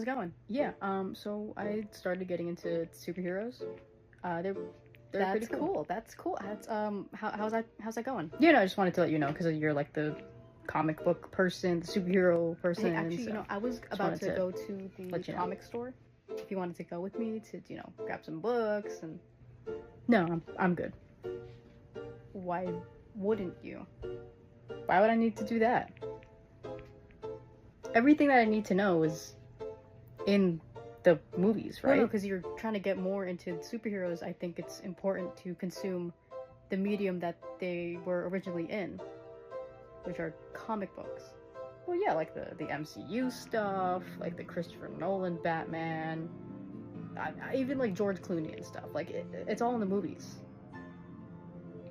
how's it going? Yeah, so I started getting into superheroes. They're That's pretty cool. cool. That's cool. That's how's that going? Yeah, no, I just wanted to let you know because you're like the comic book person, the superhero person. Hey, actually, so I was just about wanted to go to the let you know. comic store. If you wanted to go with me to, grab some books and No, I'm good. why wouldn't you? Why would I need to do that? Everything that I need to know is in the movies, right? No, because you're trying to get more into superheroes. I think it's important to consume the medium that they were originally in, which are comic books. Well, yeah, like the MCU stuff, like the Christopher Nolan Batman. I even like George Clooney and stuff. Like it's all in the movies.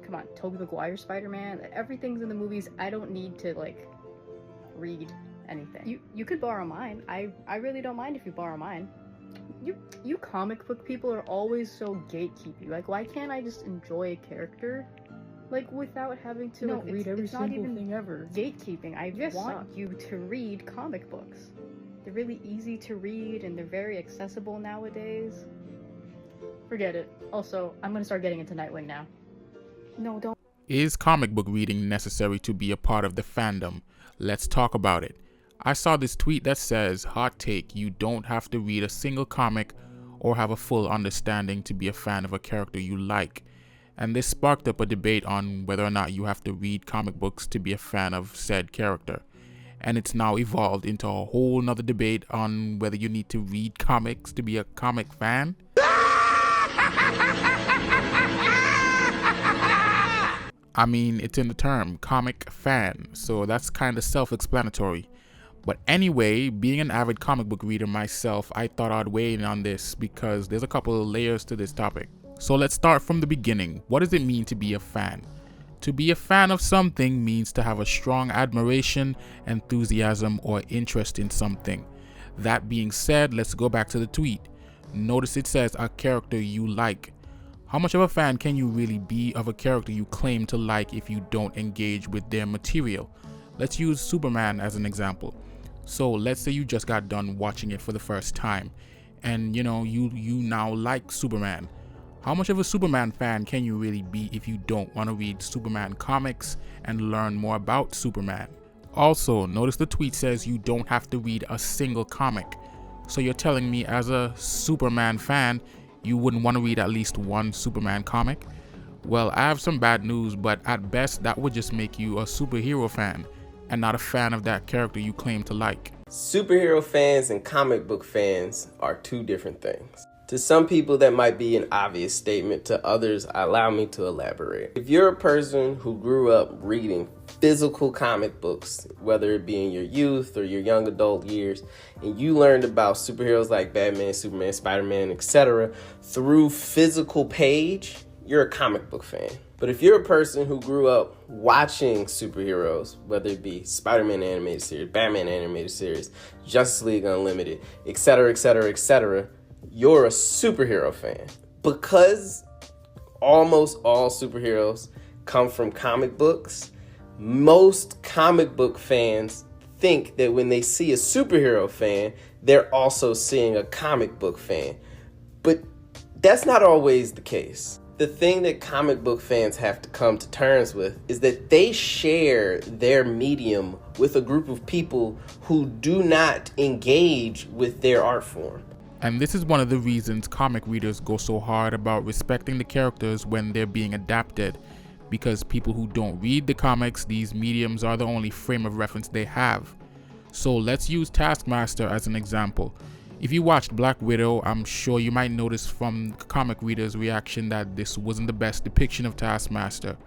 Come on, Tobey Maguire Spider-Man. Everything's in the movies. I don't need to like read anything. You could borrow mine. I really don't mind if you borrow mine. You comic book people are always so gatekeepy. Like, why can't I just enjoy a character, like, without having to like read every single thing ever? Gatekeeping. I Yes, want you to read comic books. They're really easy to read and they're very accessible nowadays. Forget it. Also, I'm gonna start getting into Nightwing now. No, don't. Is comic book reading necessary to be a part of the fandom? Let's talk about it. I saw this tweet that says, hot take, you don't have to read a single comic or have a full understanding to be a fan of a character you like. And this sparked up a debate on whether or not you have to read comic books to be a fan of said character. And it's now evolved into a whole nother debate on whether you need to read comics to be a comic fan. I mean, it's in the term, comic fan, so that's kind of self-explanatory. But anyway, being an avid comic book reader myself, I thought I'd weigh in on this because there's a couple of layers to this topic. So let's start from the beginning. What does it mean to be a fan? To be a fan of something means to have a strong admiration, enthusiasm, or interest in something. That being said, let's go back to the tweet. Notice it says a character you like. How much of a fan can you really be of a character you claim to like if you don't engage with their material? Let's use Superman as an example. So let's say you just got done watching it for the first time and you now like Superman. How much of a Superman fan can you really be if you don't want to read Superman comics and learn more about Superman? Also, notice the tweet says you don't have to read a single comic. So you're telling me as a Superman fan, you wouldn't want to read at least one Superman comic? Well, I have some bad news, but at best that would just make you a superhero fan and not a fan of that character you claim to like. Superhero fans and comic book fans are two different things. To some people that might be an obvious statement, to others allow me to elaborate. If you're a person who grew up reading physical comic books, whether it be in your youth or your young adult years, and you learned about superheroes like Batman, Superman, Spider-Man, etc. through physical page, you're a comic book fan. But if you're a person who grew up watching superheroes, whether it be Spider-Man animated series, Batman animated series, Justice League Unlimited, etc., etc., etc., you're a superhero fan. Because almost all superheroes come from comic books, most comic book fans think that when they see a superhero fan, they're also seeing a comic book fan. But that's not always the case. The thing that comic book fans have to come to terms with is that they share their medium with a group of people who do not engage with their art form. And this is one of the reasons comic readers go so hard about respecting the characters when they're being adapted. Because people who don't read the comics, these mediums are the only frame of reference they have. So let's use Taskmaster as an example. If you watched Black Widow, I'm sure you might notice from comic readers' reaction that this wasn't the best depiction of Taskmaster.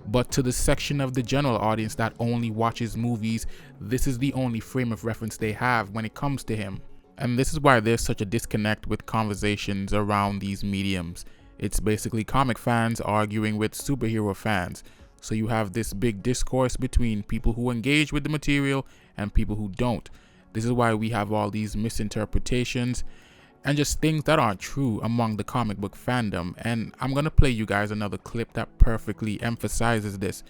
But to the section of the general audience that only watches movies, this is the only frame of reference they have when it comes to him. And this is why there's such a disconnect with conversations around these mediums. It's basically comic fans arguing with superhero fans. So you have this big discourse between people who engage with the material and people who don't. This is why we have all these misinterpretations and just things that aren't true among the comic book fandom. And I'm going to play you guys another clip that perfectly emphasizes this.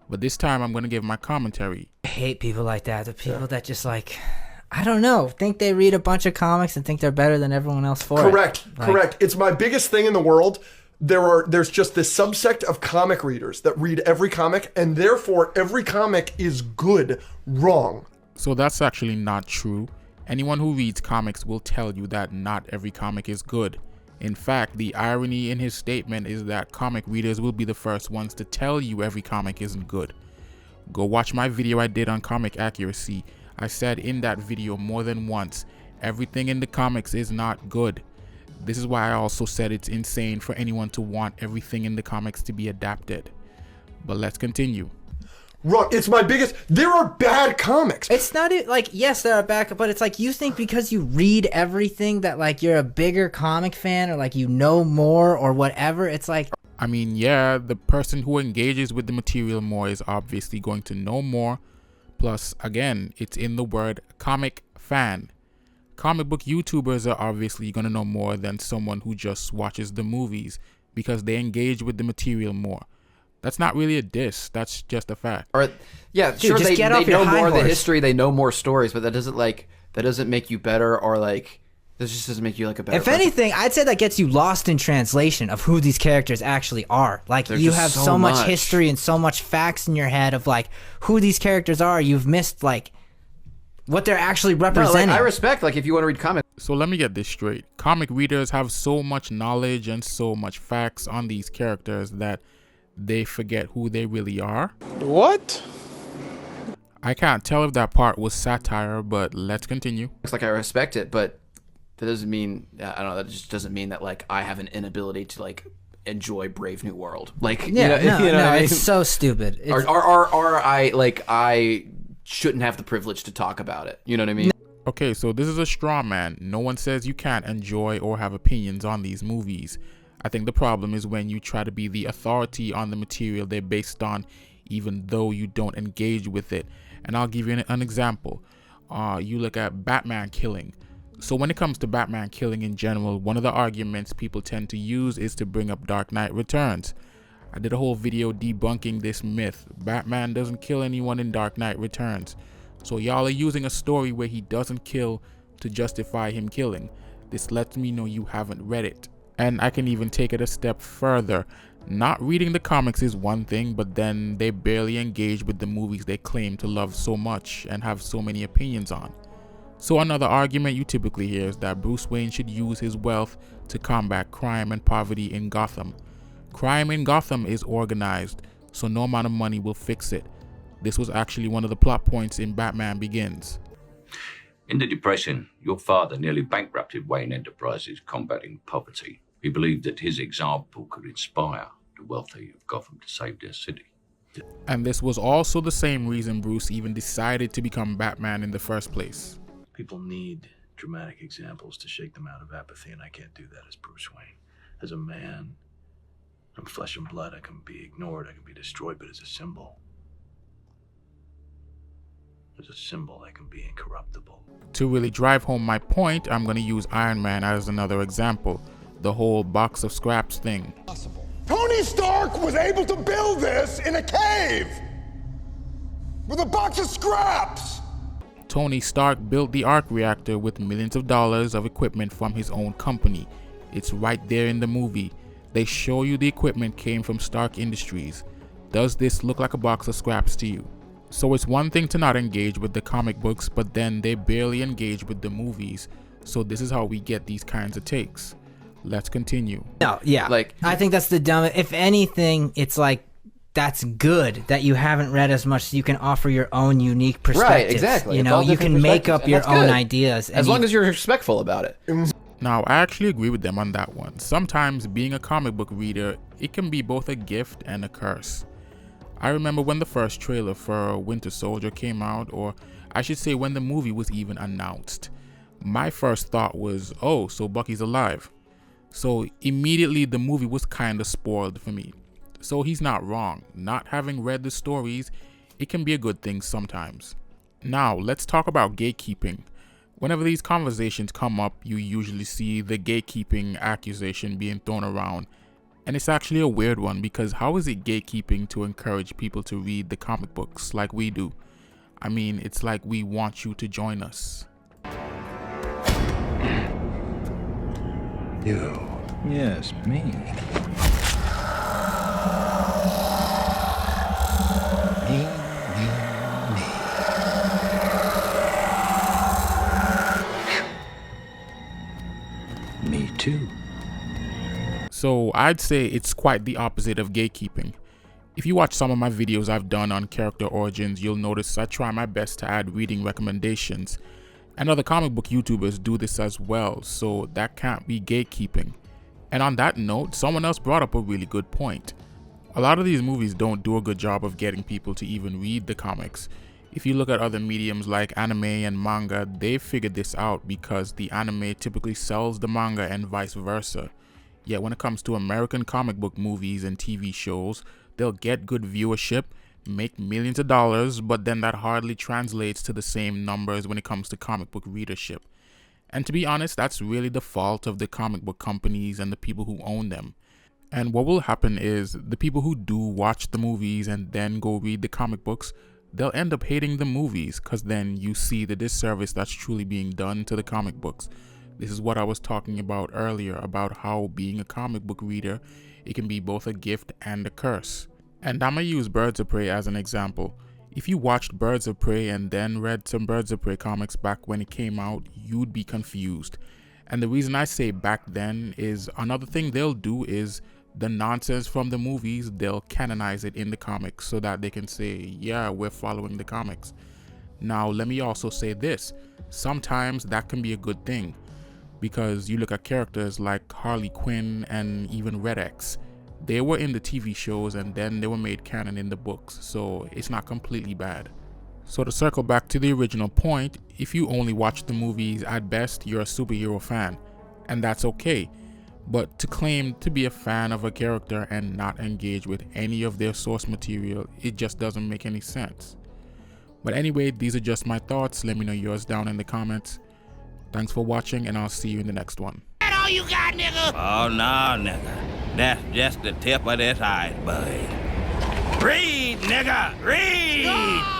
But this time I'm going to give my commentary. I hate people like that. The people that just like, I don't know, think they read a bunch of comics and think they're better than everyone else for Correct. it. Correct. It's my biggest thing in the world. There's just this subsect of comic readers that read every comic, and therefore every comic is good. Wrong. So that's actually not true. Anyone who reads comics will tell you that not every comic is good. In fact, the irony in his statement is that comic readers will be the first ones to tell you every comic isn't good. Go watch my video I did on comic accuracy. I said in that video more than once, everything in the comics is not good. This is why I also said it's insane for anyone to want everything in the comics to be adapted. But let's continue. Wrong. It's my biggest. There are bad comics. It's not like, yes, there are back, but it's like you think because you read everything that like you're a bigger comic fan or like you know more or whatever. It's like, I mean, yeah, the person who engages with the material more is obviously going to know more. Plus, again, it's in the word comic fan. Comic book YouTubers are obviously going to know more than someone who just watches the movies because they engage with the material more. That's not really a diss. That's just a fact. Or, yeah, Dude, sure, just they get off your know high more of the horse. history, they know more stories, but that doesn't make you better, or like, this just doesn't make you like a better if person. anything, I'd say that gets you lost in translation of who these characters actually are. Like, There's you just have so so much much. history and so much facts in your head of like who these characters are. You've missed like what they're actually No, like, representing. I respect, like, if you want to read comics. So let me get this straight. Comic readers have so much knowledge and so much facts on these characters that they forget who they really are. What? I can't tell if that part was satire, but let's continue. It's like I respect it, but that doesn't mean, I don't know, that just doesn't mean that like I have an inability to like enjoy Brave New World. Like, yeah, you know what I mean? it's so stupid. It's, Or I like I shouldn't have the privilege to talk about it. You know what I mean? Okay, so this is a straw man. No one says you can't enjoy or have opinions on these movies. I think the problem is when you try to be the authority on the material they're based on, even though you don't engage with it. And I'll give you an example. You look at Batman killing. So when it comes to Batman killing in general, one of the arguments people tend to use is to bring up Dark Knight Returns. I did a whole video debunking this myth. Batman doesn't kill anyone in Dark Knight Returns. So y'all are using a story where he doesn't kill to justify him killing. This lets me know you haven't read it. And I can even take it a step further. Not reading the comics is one thing, but then they barely engage with the movies they claim to love so much and have so many opinions on. So another argument you typically hear is that Bruce Wayne should use his wealth to combat crime and poverty in Gotham. Crime in Gotham is organized, so no amount of money will fix it. This was actually one of the plot points in Batman Begins. In the Depression, your father nearly bankrupted Wayne Enterprises combating poverty. He believed that his example could inspire the wealthy of Gotham to save their city. And this was also the same reason Bruce even decided to become Batman in the first place. People need dramatic examples to shake them out of apathy, and I can't do that as Bruce Wayne. As a man, I'm flesh and blood. I can be ignored, I can be destroyed, but as a symbol, I can be incorruptible. To really drive home my point, I'm going to use Iron Man as another example. The whole box of scraps thing. Tony Stark was able to build this in a cave with a box of scraps. Tony Stark built the arc reactor with millions of dollars of equipment from his own company. It's right there in the movie. They show you the equipment came from Stark Industries. Does this look like a box of scraps to you? So it's one thing to not engage with the comic books, but then they barely engage with the movies. So this is how we get these kinds of takes. Let's continue. no, yeah. Like, I think that's the dumbest. If anything, it's like that's good that you haven't read as much, so you can offer your own unique perspectives. exactly. You It's know, all you different can make perspectives, up and your that's own good. ideas. as long as you're respectful about it. Now, I actually agree with them on that one. Sometimes being a comic book reader, it can be both a gift and a curse. I remember when the first trailer for Winter Soldier came out, or I should say when the movie was even announced. My first thought was, oh, so Bucky's alive. So immediately the movie was kind of spoiled for me. So he's not wrong. Not having read the stories, it can be a good thing sometimes. Now, let's talk about gatekeeping. Whenever these conversations come up, you usually see the gatekeeping accusation being thrown around. And it's actually a weird one, because how is it gatekeeping to encourage people to read the comic books like we do? I mean, it's like we want you to join us. You. Yes, me. Me too. So I'd say it's quite the opposite of gatekeeping. If you watch some of my videos I've done on character origins, you'll notice I try my best to add reading recommendations. And other comic book YouTubers do this as well, so that can't be gatekeeping. And on that note, someone else brought up a really good point. A lot of these movies don't do a good job of getting people to even read the comics. If you look at other mediums like anime and manga, they've figured this out because the anime typically sells the manga and vice versa. Yet when it comes to American comic book movies and TV shows, they'll get good viewership, make millions of dollars, but then that hardly translates to the same numbers when it comes to comic book readership. And to be honest, that's really the fault of the comic book companies and the people who own them. And what will happen is the people who do watch the movies and then go read the comic books, they'll end up hating the movies because then you see the disservice that's truly being done to the comic books. This is what I was talking about earlier about how being a comic book reader, it can be both a gift and a curse. And I'm going to use Birds of Prey as an example. If you watched Birds of Prey and then read some Birds of Prey comics back when it came out, you'd be confused. And the reason I say back then is another thing they'll do is the nonsense from the movies, they'll canonize it in the comics so that they can say, yeah, we're following the comics. Now, let me also say this. Sometimes that can be a good thing because you look at characters like Harley Quinn and even Red X. They were in the TV shows and then they were made canon in the books, so it's not completely bad. So to circle back to the original point, if you only watch the movies, at best you're a superhero fan, and that's okay. But to claim to be a fan of a character and not engage with any of their source material, it just doesn't make any sense. But anyway, these are just my thoughts. Let me know yours down in the comments. Thanks for watching, and I'll see you in the next one. That all you got, nigga? Oh, no, nigga. That's just the tip of this iceberg. Read, nigga! Read!